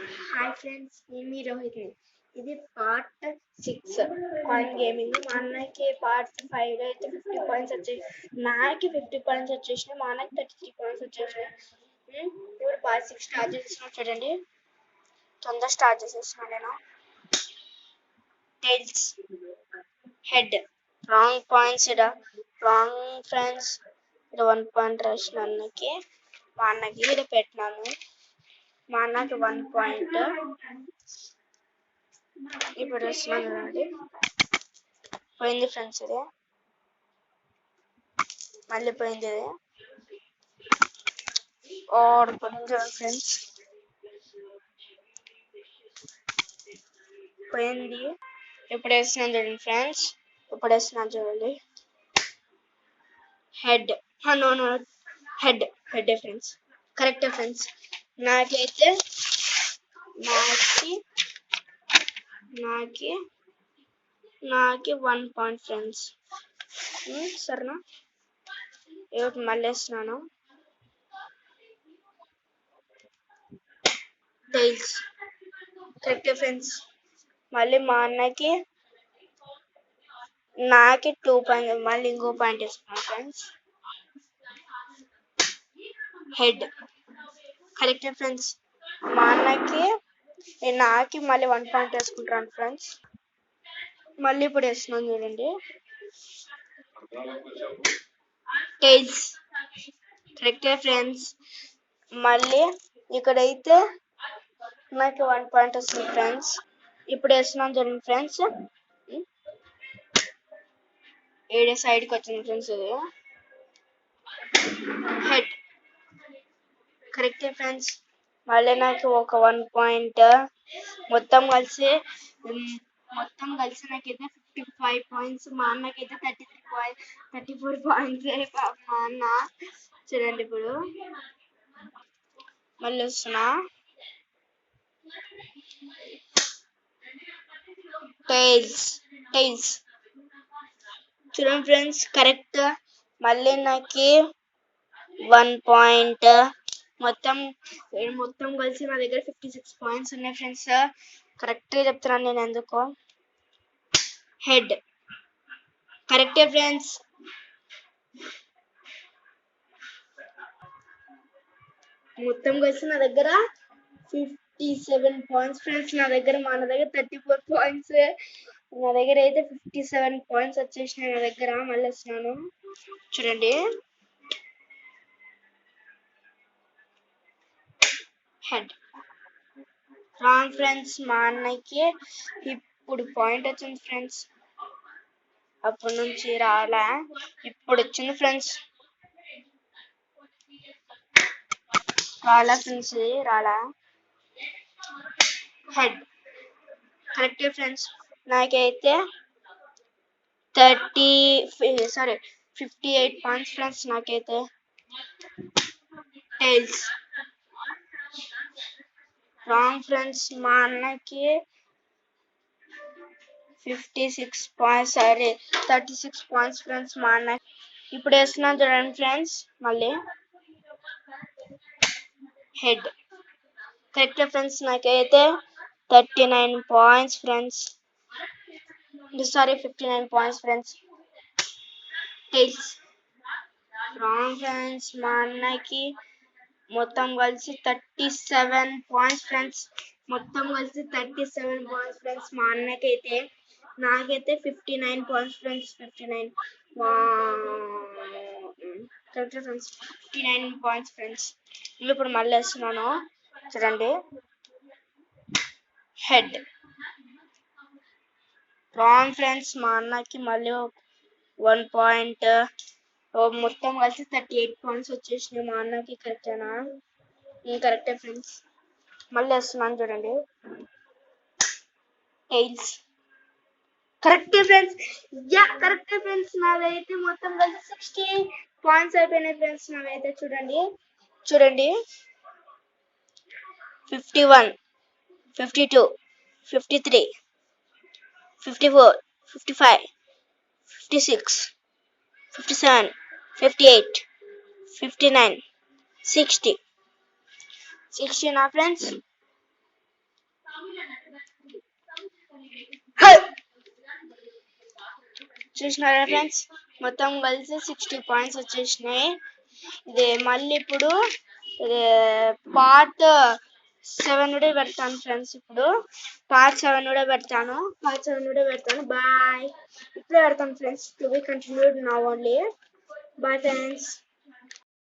Hi friends, నేను మీ రోహిత్ని. ఇది part 6 coin gaming. మా అన్నకి పార్ట్ 5 అయితే 50 పాయింట్స్ వచ్చాయి. నాకు 50 పాయింట్స్ వచ్చేసినాయి, మా అన్నకి 33 పాయింట్స్ వచ్చేసినాయి. ఇప్పుడు పార్ట్ 6 స్టార్ట్ చేస్తున్నాను. చూడండి, తొందర స్టార్ట్ చేసేస్తున్నాను నేను. Tiles, head, wrong points. ఇక్కడ రాంగ్ ఫ్రెండ్స్. ఇక్కడ 1 పాయింట్ రాసిన అన్నకి, మా అన్నకి ఇక్కడ పెట్టినాను. మా అన్నకి 1 పాయింట్. ఇప్పుడు వస్తున్నాను చూడండి, పోయింది ఫ్రెండ్స్. ఇది మళ్ళీ పోయింది. ఇది పోయింది ఫ్రెండ్స్, పోయింది. ఇప్పుడు వేస్తున్నాను చూడండి ఫ్రెండ్స్, ఇప్పుడు వేస్తున్నాను చూడండి. Head, head friends, correct friends. నాకైతే నాకి 1 పాయింట్ ఫ్రెండ్స్. సరేనా, ఇప్పుడు మళ్ళీ వేస్తున్నాను. Tiles, correct friends. మళ్ళీ మా అన్నకి నాకి 2 పాయింట్, మళ్ళీ ఇంకో పాయింట్ వేసుకున్నాను ఫ్రెండ్స్. Head, correct friends. మా అన్నకి నాకి మళ్ళీ 1 పాయింట్ వేసుకుంటాను ఫ్రెండ్స్. మళ్ళీ ఇప్పుడు వేస్తున్నాను చూడండి. Tiles, correct friends. మళ్ళీ ఇక్కడైతే నాకు 1 పాయింట్ వస్తుంది ఫ్రెండ్స్. ఇప్పుడు వేస్తున్నాను చూడండి ఫ్రెండ్స్. ఏడే సైడ్కి వచ్చింది ఫ్రెండ్స్. ఇది హెడ్, కరెక్ట్ ఫ్రెండ్స్. మళ్ళీ నాకు ఒక 1 పాయింట్. మొత్తం కలిసి నాకైతే 55 పాయింట్స్. మా అన్నకైతే 34 పాయింట్స్. మా అన్న చూడండి. ఇప్పుడు మళ్ళీ వస్తున్నా. టైల్స్ చూడండి ఫ్రెండ్స్, కరెక్ట్. మళ్ళీ నాకు 1 పాయింట్. మొత్తం కలిసి నా దగ్గర 56 పాయింట్స్ ఉన్నాయి ఫ్రెండ్స్. కరెక్ట్గా చెప్తున్నాను నేను ఎందుకో. హెడ్, కరెక్టే ఫ్రెండ్స్. మొత్తం కలిసి నా దగ్గర 57 పాయింట్స్ ఫ్రెండ్స్. మా దగ్గర 34 పాయింట్స్. నా దగ్గర అయితే 57 పాయింట్స్ వచ్చేసినాయి నా దగ్గర. మళ్ళీ వస్తున్నాను చూడండి. Head, wrong friends. మా అన్నకి ఇప్పుడు పాయింట్ వచ్చింది ఫ్రెండ్స్. అప్పటి నుంచి రాలా, ఇప్పుడు వచ్చింది ఫ్రెండ్స్. రాలా ఫ్రెండ్స్, రాలా. Head, correct friends. నాకైతే 58 పాయింట్స్ ఫ్రెండ్స్ నాకైతే. Tiles, wrong friends. మా అన్నకి 36 పాయింట్స్ ఫ్రెండ్స్. మా అన్న ఇప్పుడు వేస్తున్నాను చూడండి ఫ్రెండ్స్. మళ్ళీ హెడ్, కరెక్ట్ ఫ్రెండ్స్. నాకైతే 39 points friends. 59 points friends. Tiles, wrong friends. మా అన్నకి మొత్తం కలిసి 37 పాయింట్స్ ఫ్రెండ్స్. మొత్తం కలిసి 37 పాయింట్స్ ఫ్రెండ్స్. మా అన్నకైతే, నాకైతే 59 points friends. 59 correct friends, 59 points friends. ఇప్పుడు మళ్ళీ వేస్తున్నాను చూడండి. Head, wrong friends. మా అన్నకి మళ్ళీ 1 పాయింట్. మొత్తం కలిసి 38 పాయింట్స్ వచ్చేసినాయి మా అన్నకి. కరెక్టేనా? కరెక్టే ఫ్రెండ్స్. మళ్ళీ వేస్తున్నాను చూడండి. టైల్స్, కరెక్టే ఫ్రెండ్స్. కరెక్టే ఫ్రెండ్స్. నాదైతే మొత్తం కలిసి 60 పాయింట్స్ అయిపోయినాయి ఫ్రెండ్స్. నాదైతే చూడండి 51, 52, 53, 54, 55, 56, 57, 58, 59, 60 నా ఫ్రెండ్స్. చూసినారా ఫ్రెండ్స్, మొత్తం కలిసి 60 పాయింట్స్ వచ్చేసినాయి. ఇది మళ్ళీ ఇప్పుడు పార్ట్ 7 కూడా పెడతాను ఫ్రెండ్స్. ఇప్పుడు పార్ట్ 7 కూడా పెడతాను. బాయ్. ఇప్పుడే పెడతాను friends. To be continued now only. Bye friends.